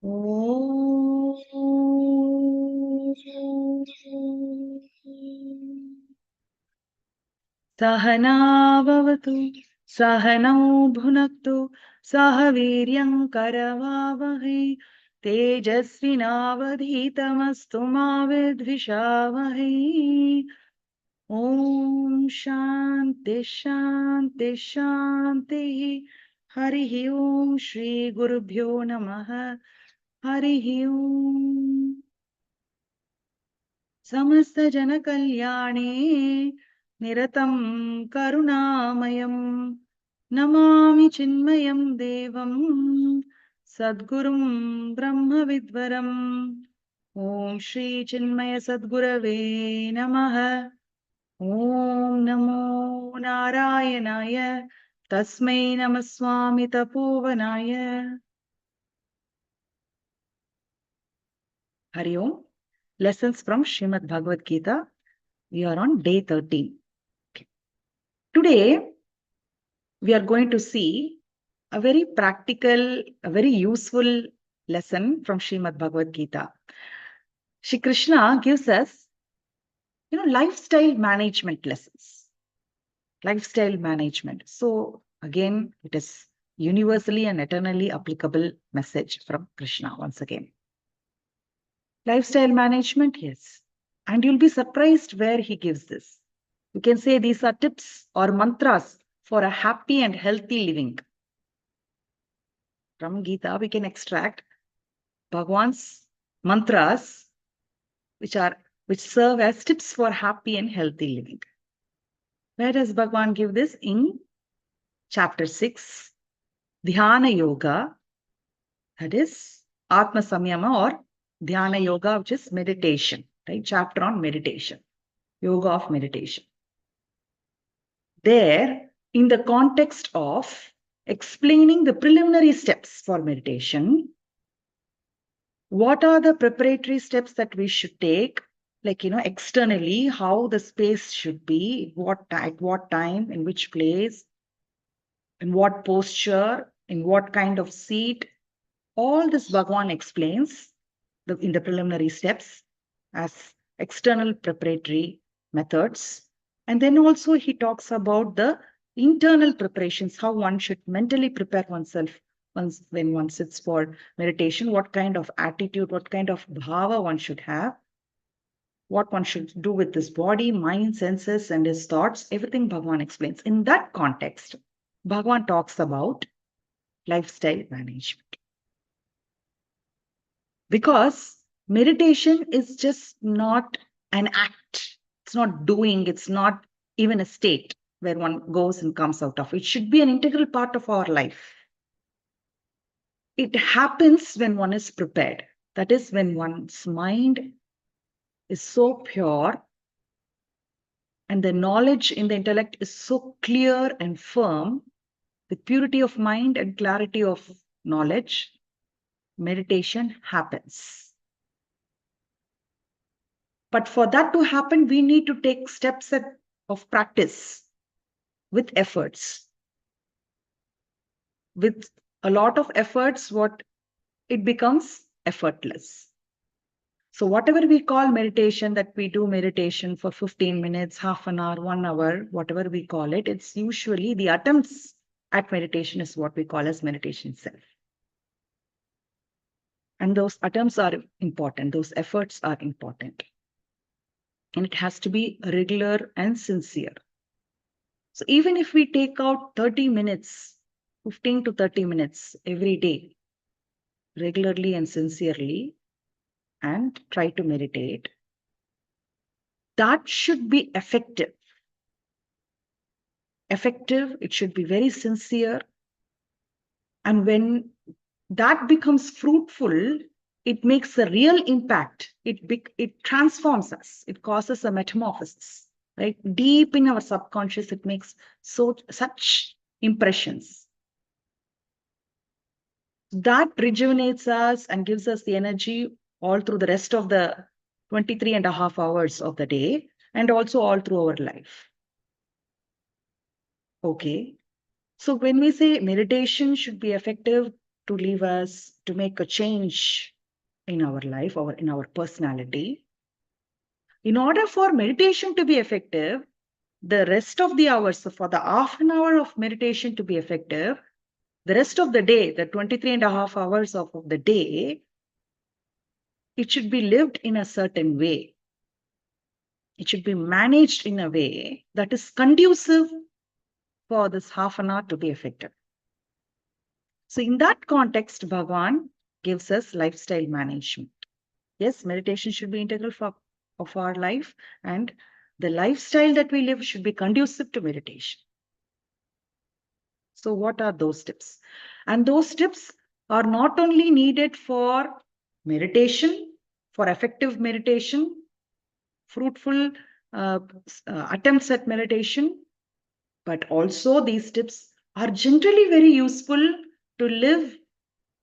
Om Sahana Bhavatu Sahanau Bhunaktu Saha Viryam Karavavahi Tejasvinavadhitamastu ma vidvishavahi. Om Shanti Shanti Shanti. Harihi Om Shri Gurubhyo Namaha. Harihi Om. Samasta Jana Kalyane Niratam Karunamayam Namami Chinmayam Devam Sadgurum Brahma Vidvaram. Om Shri Chinmaya Sadgurave Namaha. Om Namo Narayanaya Tasmai Namaswami Tapovanaya. Hari Om. Lessons from Srimad Bhagavad Gita. We are on day 13. Okay. Today, we are going to see a very practical, a very useful lesson from Srimad Bhagavad Gita. Shri Krishna gives us, lifestyle management lessons. Lifestyle management. So again, it is universally and eternally applicable message from Krishna once again. Lifestyle management, yes. And you'll be surprised where he gives this. You can say these are tips or mantras for a happy and healthy living. From Gita, we can extract Bhagwan's mantras, which serve as tips for happy and healthy living. Where does Bhagwan give this? In chapter 6, Dhyana Yoga, that is Atma Samyama or Dhyana Yoga, which is meditation, right? Chapter on meditation, yoga of meditation. There, in the context of explaining the preliminary steps for meditation, what are the preparatory steps that we should take, like, externally, how the space should be, at what time, in which place, in what posture, in what kind of seat. All this Bhagwan explains in the preliminary steps as external preparatory methods. And then also he talks about the internal preparations, how one should mentally prepare oneself when one sits for meditation, what kind of attitude, what kind of bhava one should have, what one should do with his body, mind, senses, and his thoughts. Everything Bhagwan explains. In that context, Bhagwan talks about lifestyle management. Because meditation is just not an act. It's not doing. It's not even a state where one goes and comes out of. It should be an integral part of our life. It happens when one is prepared. That is, when one's mind is so pure and the knowledge in the intellect is so clear and firm, with purity of mind and clarity of knowledge, meditation happens. But for that to happen, we need to take steps of practice with efforts. With a lot of efforts, it becomes effortless. So whatever we call meditation, that we do meditation for 15 minutes, half an hour, 1 hour, whatever we call it, it's usually the attempts at meditation is what we call as meditation itself. And those attempts are important. Those efforts are important. And it has to be regular and sincere. So even if we take out 30 minutes, 15 to 30 minutes every day, regularly and sincerely, and try to meditate, that should be effective. Effective, it should be very sincere. And when that becomes fruitful, it makes a real impact. It transforms us. It causes a metamorphosis, right? Deep in our subconscious, it makes such impressions. That rejuvenates us and gives us the energy all through the rest of the 23.5 hours of the day, and also all through our life. Okay. So when we say meditation should be effective, to leave us, to make a change in our life or in our personality. In order for meditation to be effective, the rest of the hours, so for the half an hour of meditation to be effective, the rest of the day, the 23 and a half hours of the day, it should be lived in a certain way. It should be managed in a way that is conducive for this half an hour to be effective. So in that context, Bhagavan gives us lifestyle management. Yes, meditation should be integral of our life, and the lifestyle that we live should be conducive to meditation. So what are those tips? And those tips are not only needed for meditation, for effective meditation, fruitful attempts at meditation, but also these tips are generally very useful to live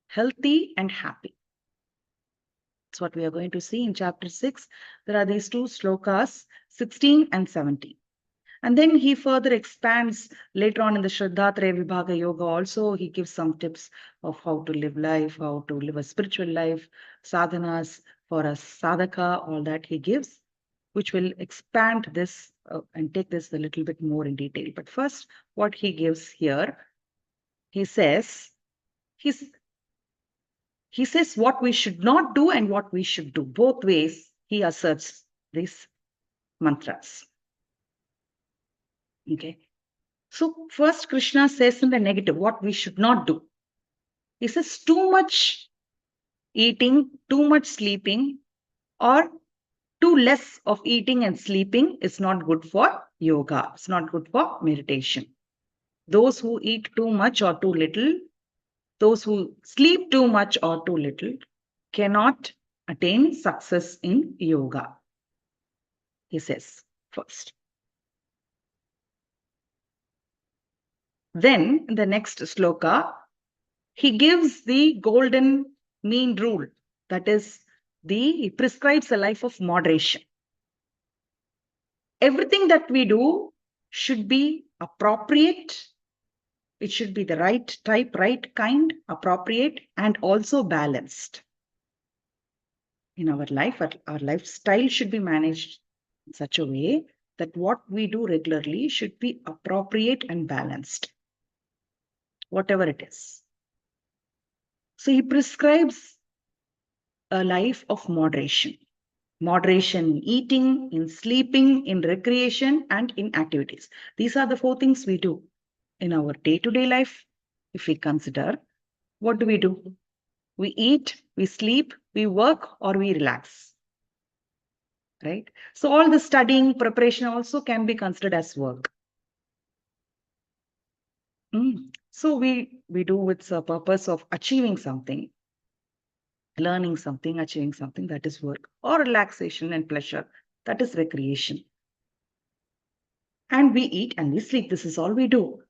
healthy and happy. That's what we are going to see in chapter 6. There are these two slokas, 16 and 17. And then he further expands later on in the Shraddhatraya Vibhaga Yoga also. He gives some tips of how to live life, how to live a spiritual life, sadhanas for a sadhaka, all that he gives, which will expand this and take this a little bit more in detail. But first, what he gives here, he says what we should not do and what we should do. Both ways, he asserts these mantras. Okay. So first Krishna says in the negative, what we should not do. He says too much eating, too much sleeping, or too less of eating and sleeping is not good for yoga. It's not good for meditation. Those who eat too much or too little, those who sleep too much or too little, cannot attain success in yoga. He says first. Then in the next sloka, he gives the golden mean rule. That is, he prescribes a life of moderation. Everything that we do should be appropriate. It should be the right type, right kind, appropriate, and also balanced. In our life, our lifestyle should be managed in such a way that what we do regularly should be appropriate and balanced, whatever it is. So he prescribes a life of moderation. Moderation in eating, in sleeping, in recreation, and in activities. These are the 4 things we do in our day-to-day life. If we consider, what do? We eat, we sleep, we work, or we relax. Right? So all the studying, preparation also can be considered as work. So we do with the purpose of achieving something, learning something, achieving something, that is work, or relaxation and pleasure, that is recreation. And we eat and we sleep. This is all we do.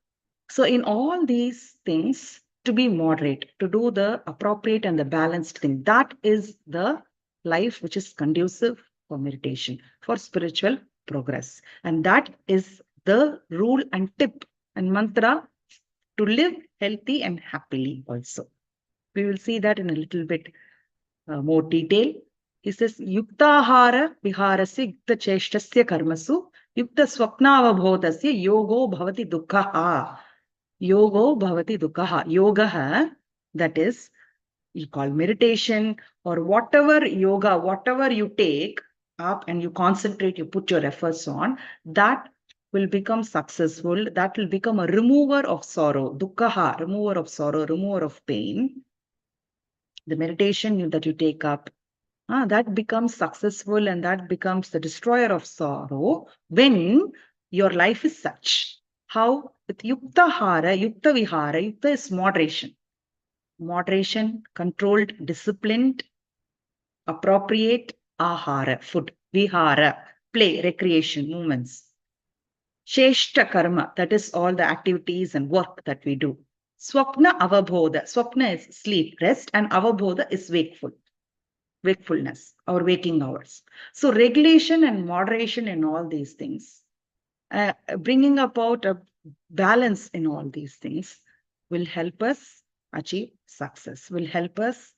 So in all these things, to be moderate, to do the appropriate and the balanced thing, that is the life which is conducive for meditation, for spiritual progress. And that is the rule and tip and mantra to live healthy and happily also. We will see that in a little bit more detail. He says, Yuktahara viharasya yukta cheshtasya karmasu yukta swapnavabhodasya yogo bhavati dukkha. Yogo bhavati dukkha. Yoga, that is, you call meditation or whatever yoga, whatever you take up and you concentrate, you put your efforts on, that will become successful. That will become a remover of sorrow. Dukkha, remover of sorrow, remover of pain. The meditation that you take up, that becomes successful and that becomes the destroyer of sorrow when your life is such. How? With yukta hara, yukta vihara. Yukta is moderation. Moderation, controlled, disciplined, appropriate ahara, food. Vihara, play, recreation, movements. Sheshta karma, that is all the activities and work that we do. Swapna avabodha. Swapna is sleep, rest, and avabodha is wakefulness, or waking hours. So regulation and moderation in all these things, bringing about a balance in all these things will help us achieve success, will help us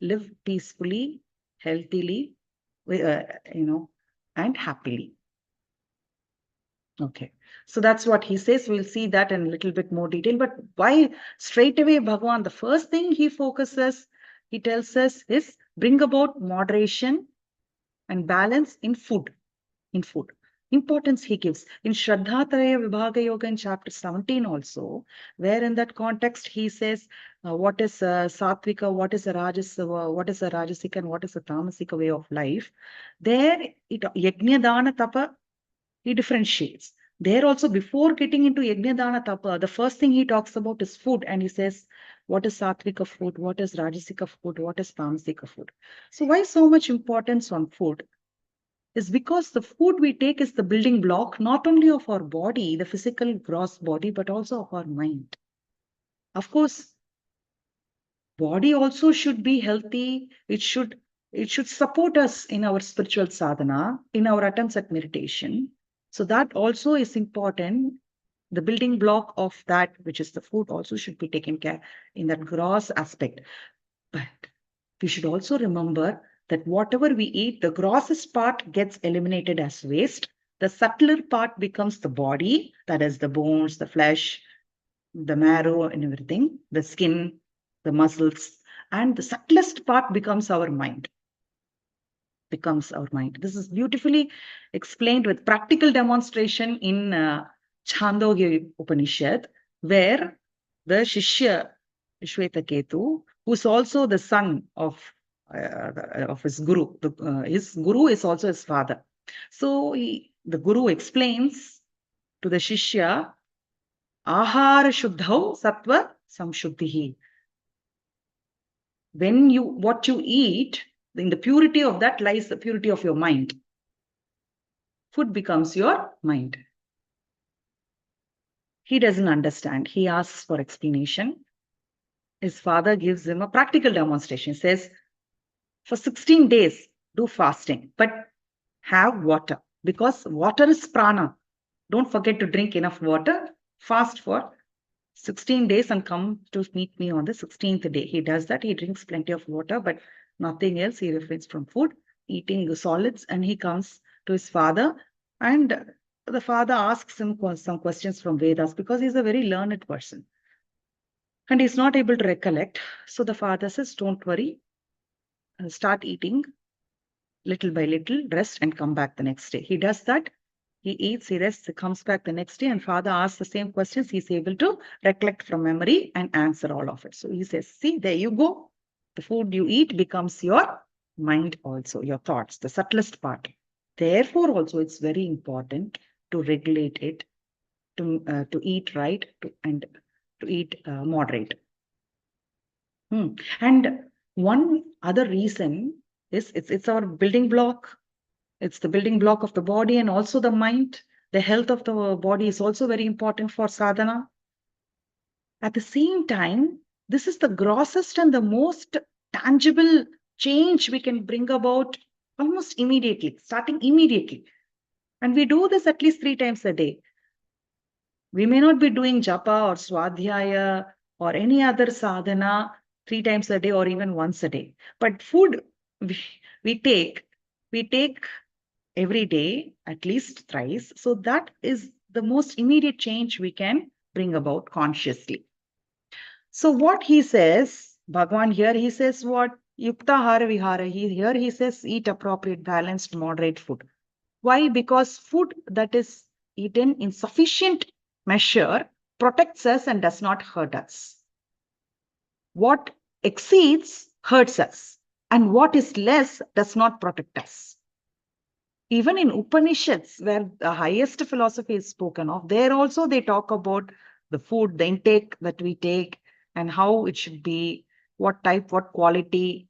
live peacefully, healthily, and happily. Okay. So that's what he says. We'll see that in a little bit more detail. But why straight away Bhagavan, the first thing he focuses, he tells us is bring about moderation and balance in food. Importance he gives. In Shraddhatraya Vibhaga Yoga in chapter 17 also, where in that context he says, what is Satvika, what is a Rajasika and what is a Tamasika way of life. There, Yajna Dana Tapa, he differentiates. There also, before getting into Yajna Dana Tapa, the first thing he talks about is food, and he says, what is Satvika food, what is Rajasika food, what is Tamasika food. So why so much importance on food? Is because the food we take is the building block, not only of our body, the physical gross body, but also of our mind. Of course, body also should be healthy. It should support us in our spiritual sadhana, in our attempts at meditation. So that also is important. The building block of that, which is the food, also should be taken care in that gross aspect. But we should also remember that whatever we eat, the grossest part gets eliminated as waste. The subtler part becomes the body, that is the bones, the flesh, the marrow and everything, the skin, the muscles, and the subtlest part becomes our mind. This is beautifully explained with practical demonstration in Chandogya Upanishad, where the Shishya, Shwetaketu, who's also the son of his guru. His guru is also his father. So the guru explains to the Shishya, Ahara Shuddhau Sattva Samshuddhihi. What you eat, in the purity of that lies the purity of your mind. Food becomes your mind. He doesn't understand. He asks for explanation. His father gives him a practical demonstration. He says, for 16 days, do fasting, but have water, because water is prana. Don't forget to drink enough water. Fast for 16 days and come to meet me on the 16th day. He does that. He drinks plenty of water, but nothing else. He refrains from food, eating the solids, and he comes to his father. And the father asks him some questions from Vedas, because he's a very learned person. And he's not able to recollect. So the father says, don't worry, start eating little by little, rest and come back the next day. He does that. He eats, he rests, he comes back the next day, and father asks the same questions. He's able to recollect from memory and answer all of it. So he says, see, there you go. The food you eat becomes your mind also, your thoughts, the subtlest part. Therefore, also, it's very important to regulate it, to eat right, and to eat moderate. And one other reason is it's our building block. It's the building block of the body and also the mind. The health of the body is also very important for sadhana. At the same time, this is the grossest and the most tangible change we can bring about almost immediately, starting immediately. And we do this at least 3 times a day. We may not be doing japa or swadhyaya or any other sadhana 3 times a day or even once a day. But food we take every day, at least thrice. So that is the most immediate change we can bring about consciously. So what he says, Bhagavan here, he says what? Yukta hara vihara. Here he says eat appropriate, balanced, moderate food. Why? Because food that is eaten in sufficient measure protects us and does not hurt us. What exceeds hurts us, and what is less does not protect us. Even in Upanishads, where the highest philosophy is spoken of, there also they talk about the food, the intake that we take, and how it should be, what type, what quality.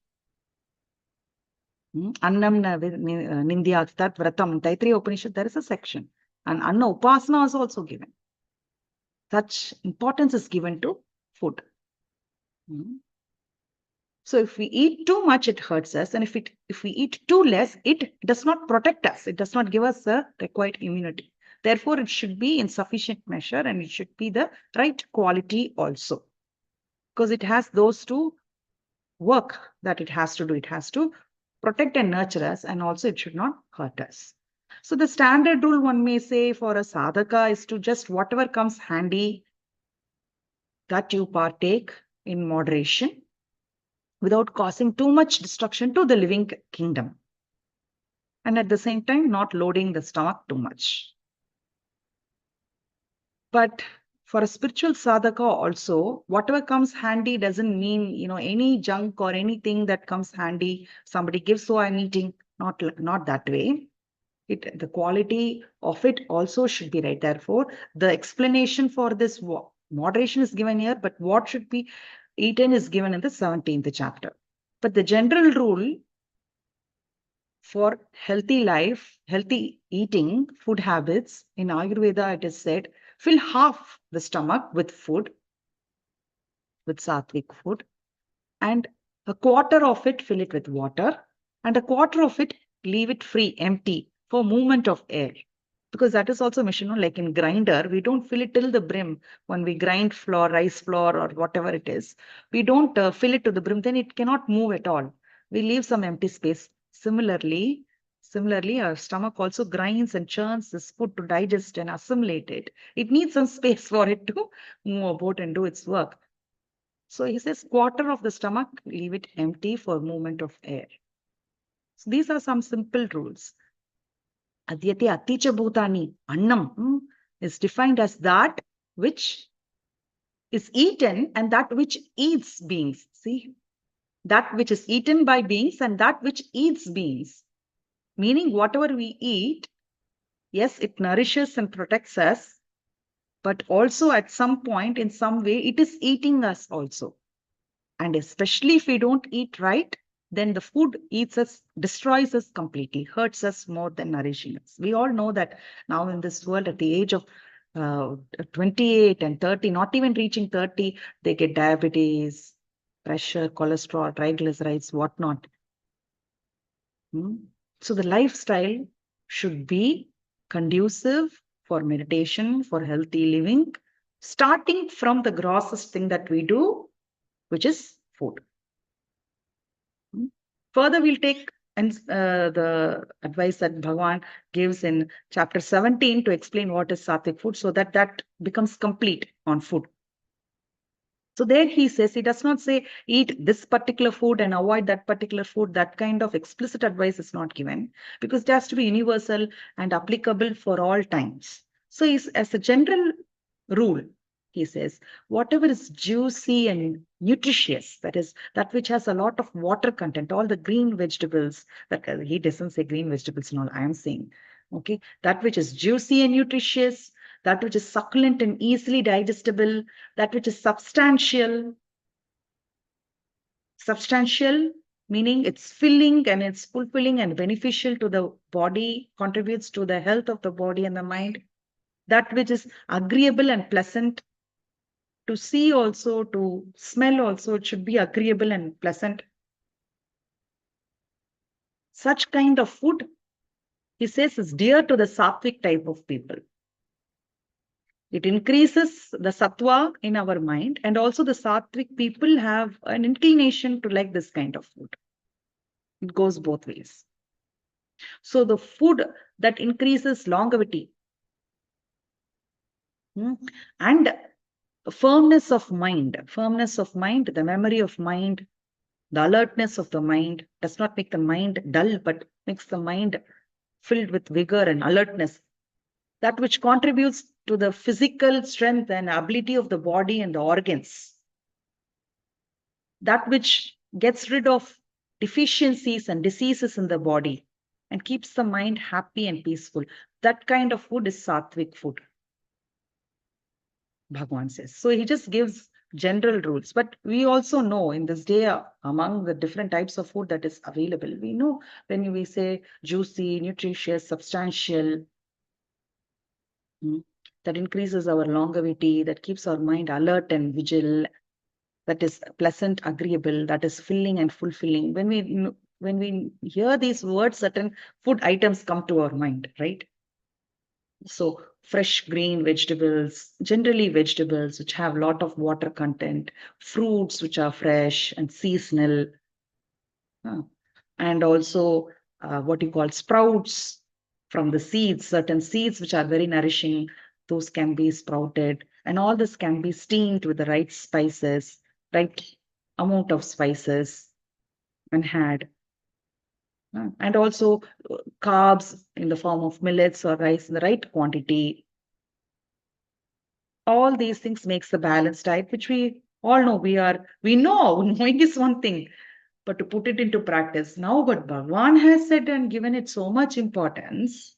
Annam Nindyatat Vratam. In Taittiriya Upanishad, there is a section. And Anna Upasana is also given. Such importance is given to food. So if we eat too much, it hurts us. And if we eat too less, it does not protect us. It does not give us the required immunity. Therefore, it should be in sufficient measure and it should be the right quality also. because it has those two work that it has to do. It has to protect and nurture us, and also it should not hurt us. So the standard rule, one may say, for a sadhaka is to just whatever comes handy, that you partake in moderation without causing too much destruction to the living kingdom. And at the same time, not loading the stomach too much. But for a spiritual sadhaka also, whatever comes handy doesn't mean, any junk or anything that comes handy, somebody gives, so I'm eating. Not that way. The quality of it also should be right. Therefore, the explanation for this moderation is given here, but what should be eaten is given in the 17th chapter. But the general rule for healthy life, healthy eating, food habits, in Ayurveda it is said, fill half the stomach with food, with sattvic food, and a quarter of it fill it with water, and a quarter of it leave it free, empty, for movement of air. Because that is also mission, like in grinder, we don't fill it till the brim. When we grind flour, rice flour, or whatever it is, we don't fill it to the brim, then it cannot move at all. We leave some empty space. Similarly, our stomach also grinds and churns this food to digest and assimilate it. It needs some space for it to move about and do its work. So he says, quarter of the stomach, leave it empty for movement of air. So these are some simple rules. Adyate aticha bhutani, annam, is defined as that which is eaten and that which eats beings. See, that which is eaten by beings and that which eats beings. Meaning whatever we eat, yes, it nourishes and protects us, but also at some point, in some way, it is eating us also. And especially if we don't eat right, then the food eats us, destroys us completely, hurts us more than nourishing us. We all know that now in this world, at the age of 28 and 30, not even reaching 30, they get diabetes, pressure, cholesterol, triglycerides, whatnot. So the lifestyle should be conducive for meditation, for healthy living, starting from the grossest thing that we do, which is food. Further, we'll take the advice that Bhagavan gives in chapter 17 to explain what is sattvic food, so that becomes complete on food. So there he says, he does not say eat this particular food and avoid that particular food. That kind of explicit advice is not given, because it has to be universal and applicable for all times. So as a general rule, he says, whatever is juicy and nutritious, that is, that which has a lot of water content, all the green vegetables, that he doesn't say green vegetables and all, I am saying, okay, that which is juicy and nutritious, that which is succulent and easily digestible, that which is substantial. Substantial meaning it's filling and it's fulfilling and beneficial to the body, contributes to the health of the body and the mind. That which is agreeable and pleasant to see also, to smell also, it should be agreeable and pleasant. Such kind of food, he says, is dear to the sattvic type of people. It increases the sattva in our mind, and also the sattvic people have an inclination to like this kind of food. It goes both ways. So the food that increases longevity and firmness of mind, the memory of mind, the alertness of the mind, does not make the mind dull, but makes the mind filled with vigor and alertness. That which contributes to the physical strength and ability of the body and the organs. That which gets rid of deficiencies and diseases in the body and keeps the mind happy and peaceful. That kind of food is sattvic food, Bhagavan says. So he just gives general rules. But we also know in this day, among the different types of food that is available, we know when we say juicy, nutritious, substantial, that increases our longevity, that keeps our mind alert and vigil, that is pleasant, agreeable, that is filling and fulfilling. When we hear these words, certain food items come to our mind, right? So fresh green vegetables, generally vegetables which have a lot of water content, fruits which are fresh and seasonal, and also what you call sprouts from the seeds, certain seeds which are very nourishing, those can be sprouted, and all this can be steamed with the right spices, right amount of spices, and had. And also carbs in the form of millets or rice in the right quantity. All these things makes the balanced diet, which we all know. We know, knowing is one thing, but to put it into practice now, but Bhagwan has said and given it so much importance,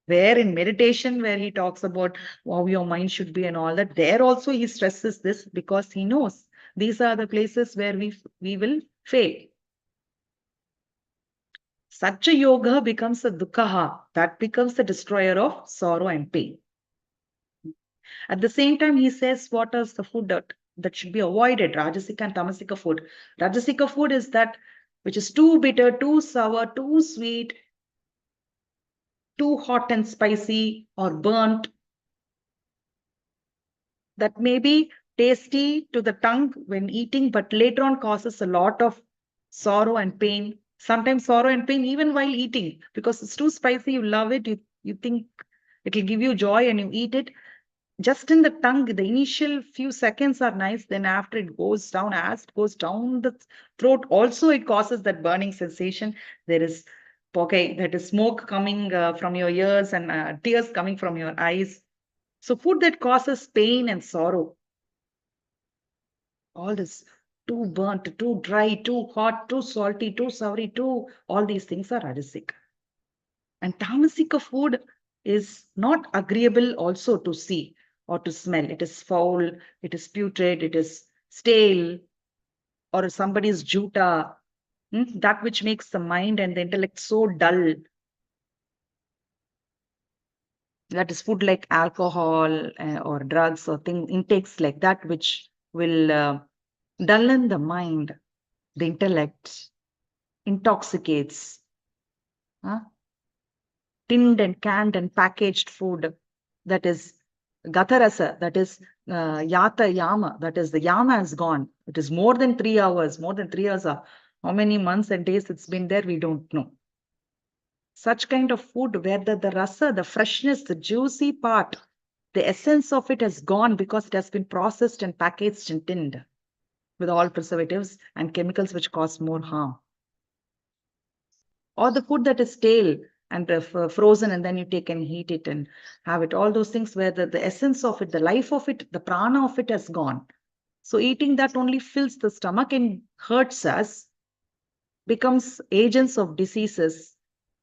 where in meditation, where he talks about how your mind should be and all that, there also he stresses this because he knows these are the places where we will fail. Such a yoga becomes a dukkha, that becomes the destroyer of sorrow and pain. At the same time, he says what is the food that should be avoided, Rajasika and Tamasika food. Rajasika food is that which is too bitter, too sour, too sweet, too hot and spicy, or burnt, that may be tasty to the tongue when eating, but later on causes a lot of sorrow and pain. Sometimes sorrow and pain even while eating, because it's too spicy, you love it, you think it will give you joy and you eat it. Just in the tongue, the initial few seconds are nice. Then after it goes down, as it goes down the throat, also it causes that burning sensation. There is, okay, that is smoke coming from your ears and tears coming from your eyes. So food that causes pain and sorrow, all this too burnt, too dry, too hot, too salty, too soury, all these things are rajasic. And tamasika food is not agreeable also to see or to smell. It is foul, it is putrid, it is stale, or somebody's juta, that which makes the mind and the intellect so dull. That is food like alcohol or drugs or intakes like that, which will dullen the mind, the intellect, intoxicates. Tinned and canned and packaged food, that is gatarasa, that is yata yama, that is the yama is gone. It is more than 3 hours, more than 3 hours. How many months and days it's been there, we don't know. Such kind of food where the rasa, the freshness, the juicy part, the essence of it has gone because it has been processed and packaged and tinned with all preservatives and chemicals which cause more harm. Or the food that is stale and frozen, and then you take and heat it and have it. All those things where the essence of it, the life of it, the prana of it has gone. So eating that only fills the stomach and hurts us, becomes agents of diseases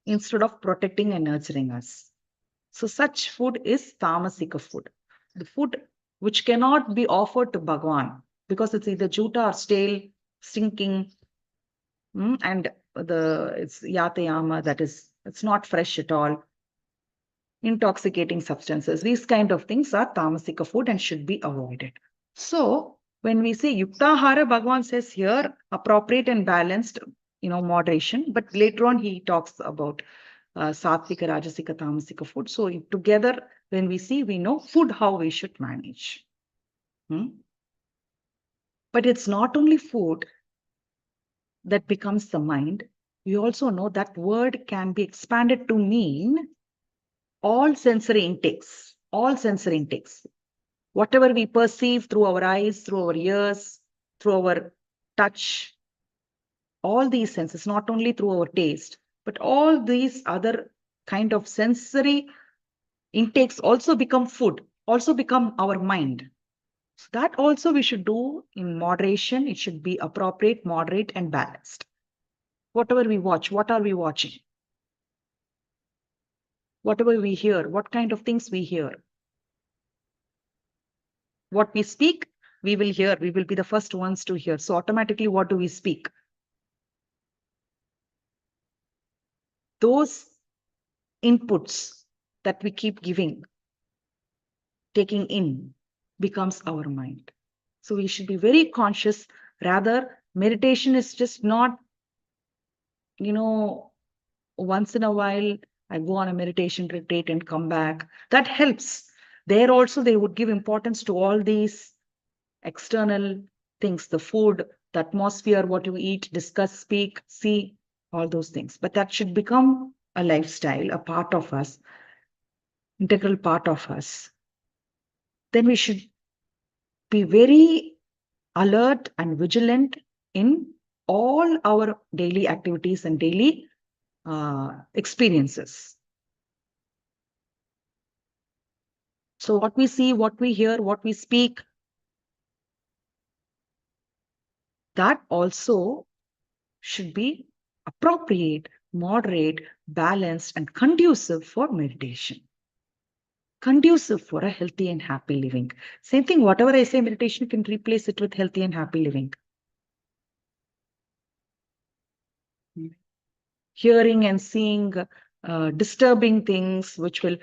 instead of protecting and nurturing us. So such food is tamasika food. The food which cannot be offered to Bhagwan because it's either juta or stale, stinking, and it's yatayama, that is, it's not fresh at all. Intoxicating substances, these kind of things are tamasika food and should be avoided. So when we say yuktahara, Bhagwan says here appropriate and balanced, moderation. But later on he talks about sattvika, rajasika, tamasika food. So together when we see, we know food how we should manage. But it's not only food that becomes the mind. We also know that word can be expanded to mean all sensory intakes, whatever we perceive through our eyes, through our ears, through our touch, all these senses, not only through our taste, but all these other kind of sensory intakes also become food, also become our mind. So that also we should do in moderation. It should be appropriate, moderate, and balanced. Whatever we watch, what are we watching? Whatever we hear, what kind of things we hear? What we speak, we will hear. We will be the first ones to hear. So automatically, what do we speak? Those inputs that we keep giving, taking in, becomes our mind. So we should be very conscious. Rather, meditation is just not, once in a while I go on a meditation retreat and come back. That helps. There also, they would give importance to all these external things, the food, the atmosphere, what you eat, discuss, speak, see, all those things. But that should become a lifestyle, a part of us, integral part of us. Then we should be very alert and vigilant in all our daily activities and daily experiences. So what we see, what we hear, what we speak, that also should be appropriate, moderate, balanced, and conducive for meditation. Conducive for a healthy and happy living. Same thing, whatever I say, meditation can replace it with healthy and happy living. Hearing and seeing disturbing things which will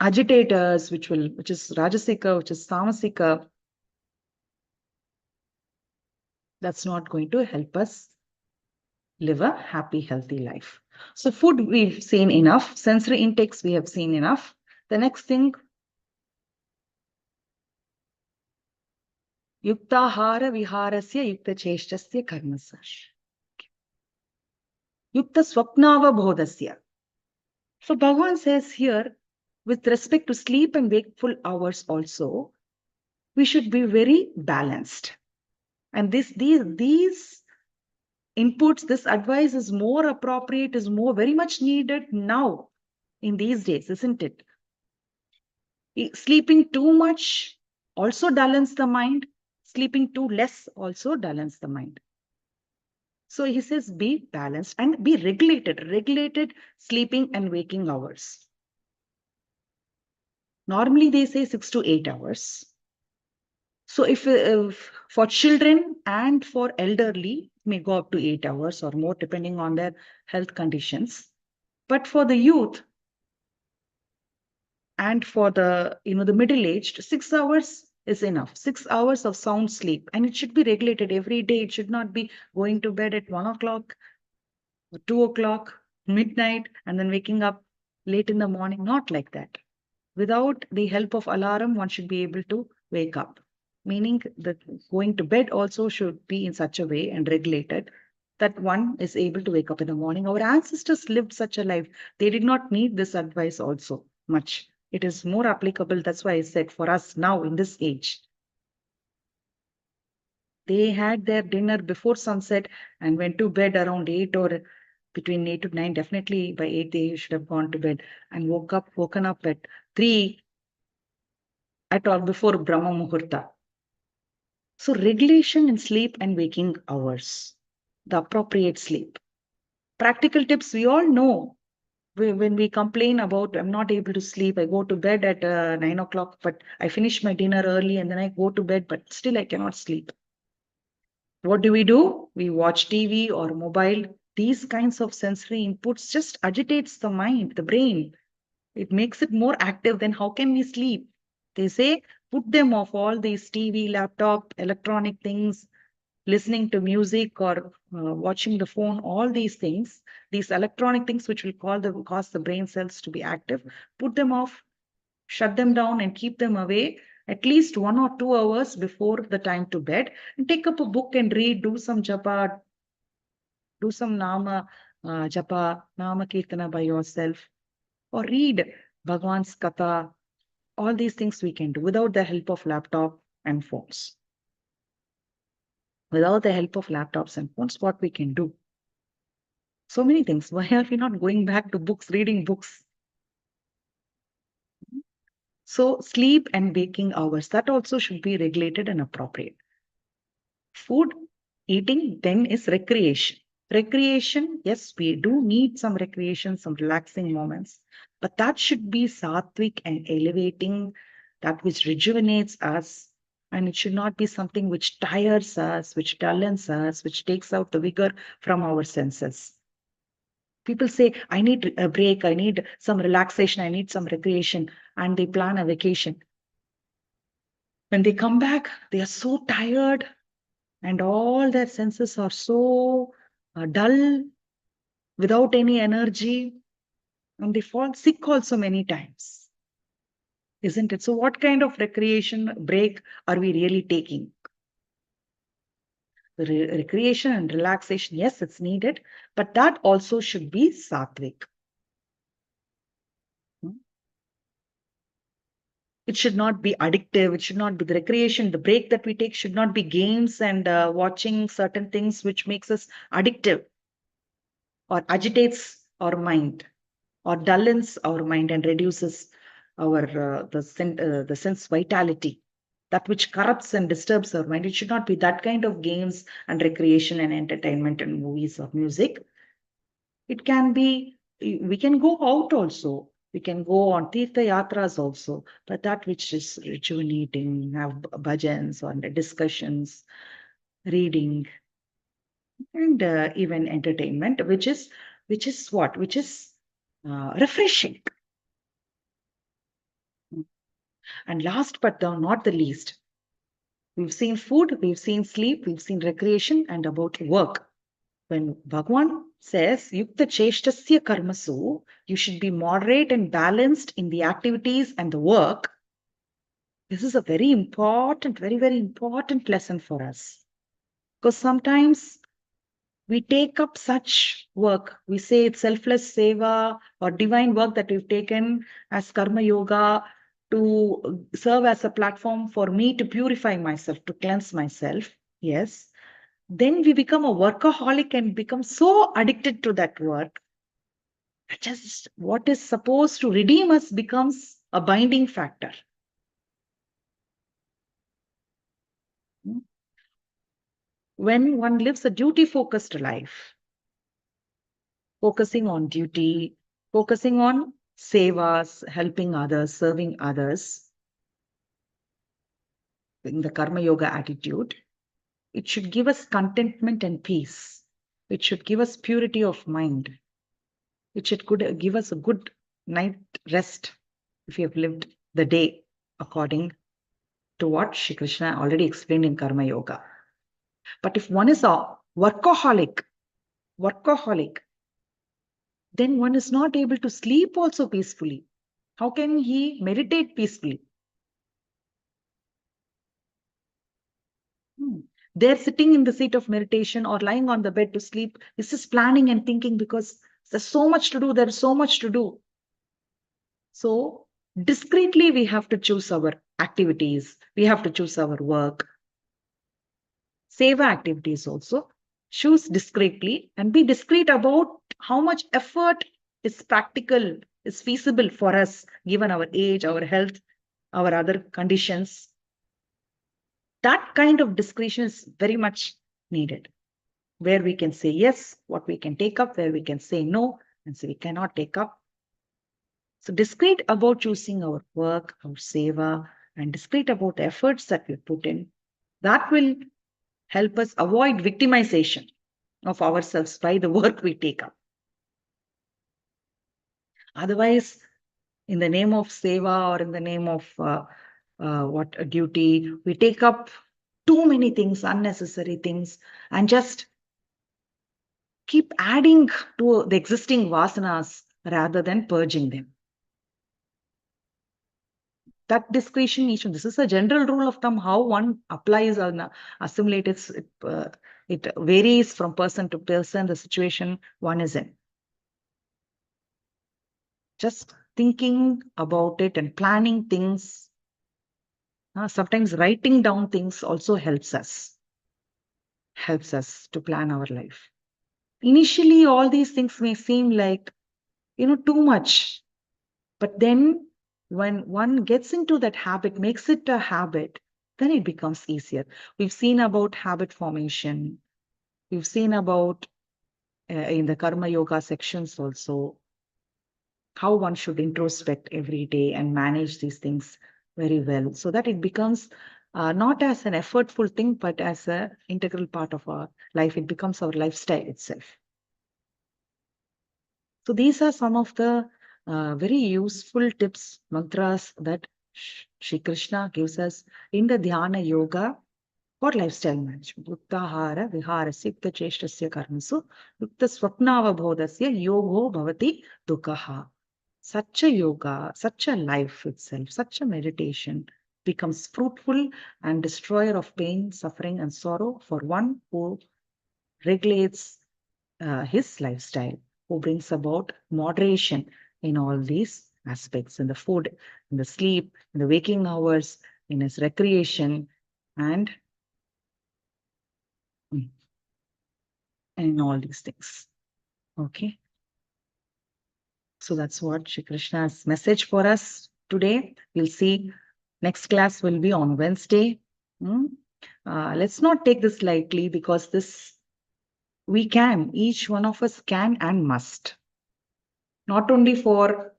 agitate us, which is rajasika, which is tamasika, that's not going to help us live a happy, healthy life. So food we've seen enough. Sensory intakes we have seen enough. The next thing, yuktahara viharasya yukta cheshtasya karmasa. Yukta swapnava bodhasya. So Bhagavan says here, with respect to sleep and wakeful hours also, we should be very balanced. And these inputs, this advice is more appropriate, is more very much needed now in these days, isn't it? Sleeping too much also dullens the mind. Sleeping too less also dullens the mind. So he says, be balanced and be regulated sleeping and waking hours. Normally they say 6 to 8 hours. So if for children and for elderly, it may go up to 8 hours or more depending on their health conditions. But for the youth and for the middle-aged, 6 hours is enough. 6 hours of sound sleep, and it should be regulated every day. It should not be going to bed at 1 o'clock or 2 o'clock, midnight, and then waking up late in the morning. Not like that. Without the help of alarm, one should be able to wake up. Meaning that going to bed also should be in such a way and regulated that one is able to wake up in the morning. Our ancestors lived such a life. They did not need this advice also much. It is more applicable. That's why I said for us now in this age. They had their dinner before sunset and went to bed around 8 or between 8 to 9. Definitely by 8 they should have gone to bed and woken up at 3 at or before Brahma Muhurta. So regulation in sleep and waking hours, the appropriate sleep. Practical tips we all know. When we complain about, I'm not able to sleep, I go to bed at 9 o'clock, but I finish my dinner early and then I go to bed, but still I cannot sleep. What do? We watch TV or mobile. These kinds of sensory inputs just agitates the mind, the brain. It makes it more active. Then how can we sleep? They say, put them off, all these TV, laptop, electronic things, listening to music or watching the phone, all these things, these electronic things which will cause the brain cells to be active, put them off, shut them down and keep them away at least 1 or 2 hours before the time to bed, and take up a book and read, do some japa, do some nama japa, nama kirtana by yourself, or read Bhagwan's Katha. All these things we can do without the help of laptop and phones. Without the help of laptops and phones, what we can do? So many things. Why are we not going back to books, reading books? So sleep and waking hours, that also should be regulated and appropriate. Food, eating, then is recreation. Recreation, yes, we do need some recreation, some relaxing moments, but that should be sattvic and elevating, that which rejuvenates us. And it should not be something which tires us, which dullens us, which takes out the vigor from our senses. People say, I need a break, I need some relaxation, I need some recreation, and they plan a vacation. When they come back, they are so tired and all their senses are so dull, without any energy. and they fall sick also many times, isn't it? So what kind of recreation break are we really taking? Recreation and relaxation, yes, it's needed, but that also should be sattvic. It should not be addictive. It should not be the recreation. The break that we take should not be games and watching certain things which makes us addictive or agitates our mind or dullens our mind and reduces our the sense vitality, that which corrupts and disturbs our mind. It should not be that kind of games and recreation and entertainment and movies or music. It can be, we can go out also. We can go on Tirtha Yatras also, but that which is rejuvenating, have bhajans or discussions, reading, and even entertainment, which is what? Which is refreshing. And last but not the least, we've seen food, we've seen sleep, we've seen recreation, and about work. When Bhagwan says, Yukta Cheshtasya Karmasu, you should be moderate and balanced in the activities and the work. This is a very important, very, very important lesson for us. Because sometimes we take up such work, we say it's selfless seva or divine work that we've taken as karma yoga to serve as a platform for me to purify myself, to cleanse myself. Yes. Then we become a workaholic and become so addicted to that work. Just what is supposed to redeem us becomes a binding factor. When one lives a duty-focused life, focusing on duty, focusing on sevas, helping others, serving others, in the karma yoga attitude, it should give us contentment and peace. It should give us purity of mind. It should give us a good night rest if we have lived the day according to what Shri Krishna already explained in Karma Yoga. But if one is a workaholic, then one is not able to sleep also peacefully. How can he meditate peacefully? They're sitting in the seat of meditation or lying on the bed to sleep. This is planning and thinking because there's so much to do. There's so much to do. So discreetly, we have to choose our activities. We have to choose our work. Seva activities also. Choose discreetly and be discreet about how much effort is practical, is feasible for us, given our age, our health, our other conditions. That kind of discretion is very much needed, where we can say yes, what we can take up, where we can say no, and say we cannot take up. So discreet about choosing our work, our seva, and discreet about the efforts that we put in. That will help us avoid victimization of ourselves by the work we take up. Otherwise, in the name of seva or in the name of what a duty, we take up too many things, unnecessary things, and just keep adding to the existing vasanas rather than purging them. That discretion issue, this is a general rule of thumb, how one applies or assimilates it varies from person to person, the situation one is in. Just thinking about it and planning things, sometimes writing down things also helps us to plan our life. Initially, all these things may seem like, too much, but then when one gets into that habit, makes it a habit, then it becomes easier. We've seen about habit formation. We've seen about in the Karma Yoga sections also, how one should introspect every day and manage these things very well so that it becomes not as an effortful thing, but as an integral part of our life. It becomes our lifestyle itself. So these are some of the very useful tips, mantras that Shri Krishna gives us in the Dhyana Yoga for lifestyle management. Uttahara viharasya yukta cheshtasya karmasu yukta swapnavabodhasya yogo bhavati dukkha. such a yoga, such a life itself, such a meditation becomes fruitful and destroyer of pain, suffering, and sorrow for one who regulates his lifestyle, who brings about moderation in all these aspects, in the food, in the sleep, in the waking hours, in his recreation, and in all these things. Okay. So that's what Shri Krishna's message for us today. We'll see next class will be on Wednesday. Let's not take this lightly, because this each one of us can and must. Not only for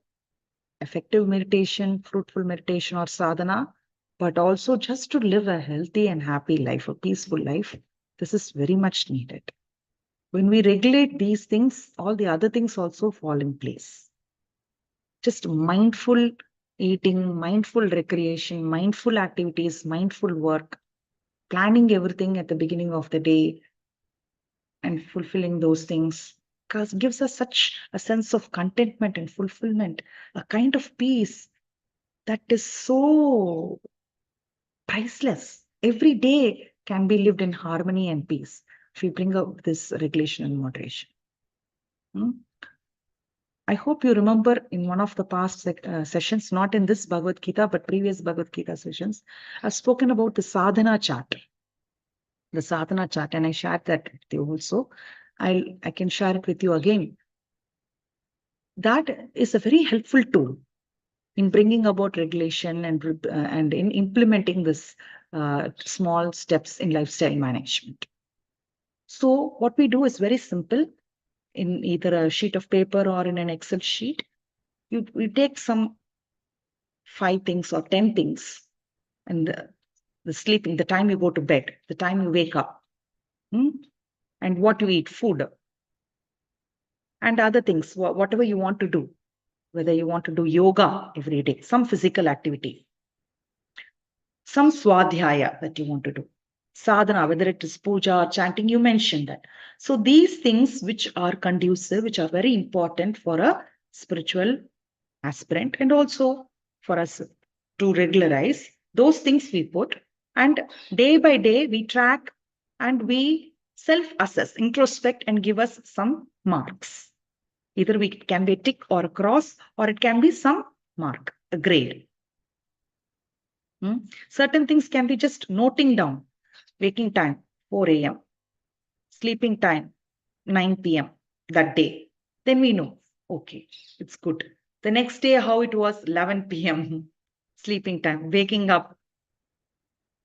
effective meditation, fruitful meditation or sadhana, but also just to live a healthy and happy life, a peaceful life. This is very much needed. When we regulate these things, all the other things also fall in place. Just mindful eating, mindful recreation, mindful activities, mindful work, planning everything at the beginning of the day and fulfilling those things gives us such a sense of contentment and fulfillment, a kind of peace that is so priceless. Every day can be lived in harmony and peace if we bring up this regulation and moderation. I hope you remember in one of the past sessions, not in this Bhagavad Gita, but previous Bhagavad Gita sessions, I've spoken about the sadhana chart. The sadhana chart, and I shared that with you also. I can share it with you again. That is a very helpful tool in bringing about regulation and in implementing this small steps in lifestyle management. So what we do is very simple. In either a sheet of paper or in an Excel sheet, we take some 5 things or 10 things, and the sleeping, the time you go to bed, the time you wake up, and what you eat, food, and other things, whatever you want to do, whether you want to do yoga every day, some physical activity, some swadhyaya that you want to do, sadhana, whether it is puja or chanting, you mentioned that. So these things which are conducive, which are very important for a spiritual aspirant and also for us to regularize, those things we put, and day by day we track and we self-assess, introspect, and give us some marks. Either it can be a tick or a cross, or it can be some mark, a grade. Certain things can be just noting down. Waking time, 4 a.m. Sleeping time, 9 p.m. that day. Then we know, okay, it's good. The next day, how it was, 11 p.m. sleeping time, waking up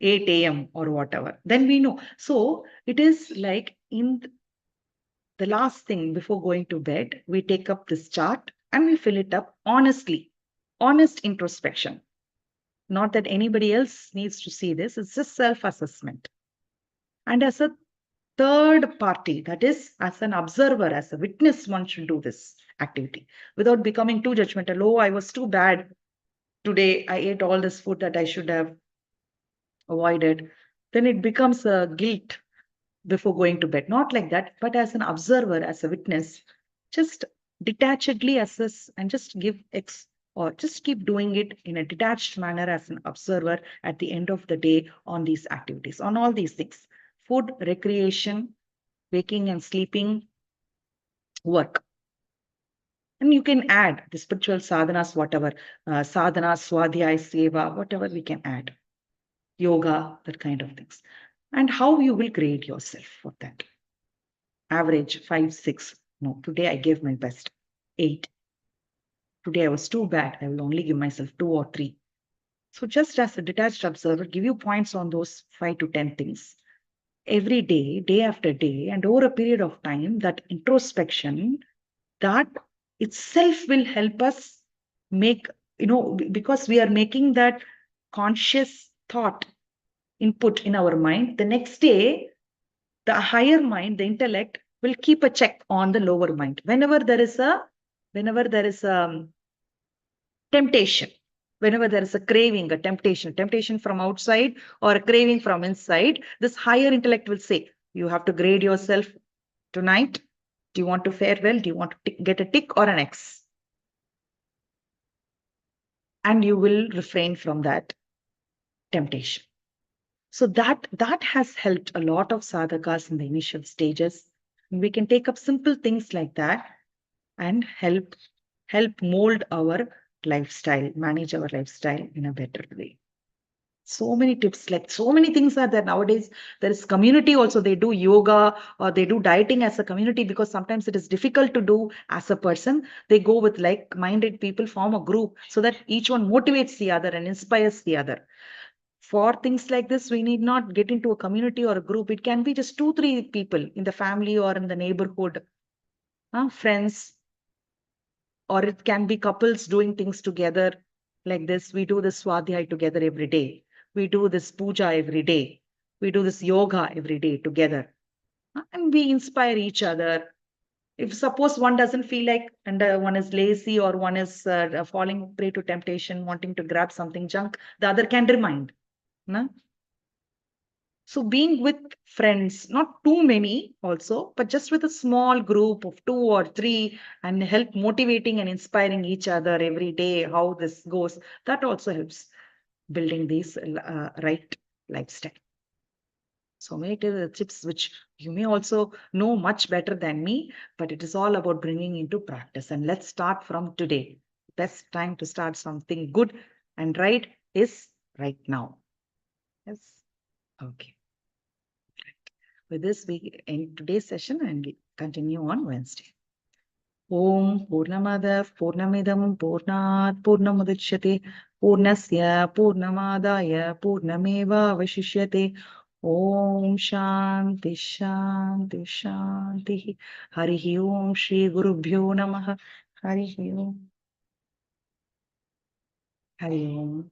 8 a.m. or whatever. Then we know. So it is like in the last thing before going to bed, we take up this chart and we fill it up honestly. Honest introspection. Not that anybody else needs to see this. It's just self-assessment. And as a third party, that is, as an observer, as a witness, one should do this activity without becoming too judgmental. Oh, I was too bad today. I ate all this food that I should have avoided. Then it becomes a guilt before going to bed. Not like that, but as an observer, as a witness, just detachedly assess and just give or just keep doing it in a detached manner as an observer at the end of the day on these activities, on all these things: food, recreation, waking and sleeping, work. And you can add the spiritual sadhanas, whatever, sadhana, swadhyaya, seva, whatever we can add, yoga, that kind of things. And how you will grade yourself for that. Average 5, 6. No, today I gave my best. 8. Today I was too bad. I will only give myself 2 or 3. So just as a detached observer, give you points on those 5 to 10 things. Every day, day after day, and over a period of time, that introspection, that itself will help us make, because we are making that conscious thought input in our mind. The next day, the higher mind, the intellect, will keep a check on the lower mind. Whenever there is a temptation, whenever there is a craving, a temptation from outside or a craving from inside, this higher intellect will say, you have to grade yourself tonight. Do you want to fare well? Do you want to get a tick or an X? and you will refrain from that temptation. So that has helped a lot of sadhakas in the initial stages. And we can take up simple things like that and help mold our lifestyle, manage our lifestyle in a better way. So many tips, like so many things are there nowadays. There is community also. They do yoga or they do dieting as a community, because sometimes it is difficult to do as a person. They go with like-minded people, form a group so that each one motivates the other and inspires the other. For things like this, we need not get into a community or a group. It can be just 2, 3 people in the family or in the neighborhood, friends, or it can be couples doing things together like this. We do this swadhyay together every day. We do this puja every day. We do this yoga every day together. And we inspire each other. If suppose one doesn't feel like, and one is lazy, or one is falling prey to temptation, wanting to grab something junk, the other can remind. No? So being with friends, not too many also, but just with a small group of 2 or 3, and help motivating and inspiring each other every day, how this goes, that also helps building these right lifestyle. So many tips which you may also know much better than me, but it is all about bringing into practice. And let's start from today. Best time to start something good and right is right now. Yes. Okay. With this, we end today's session and we continue on Wednesday. Om Purnamada Purnamidam Purnat Purnamudachyate Purnasya Purnamadaya Purnameva Vashishyate. Om Shanti Shanti Shanti. Harihi Om Shri Gurubhyo Namaha. Harihi Om. Hari Om.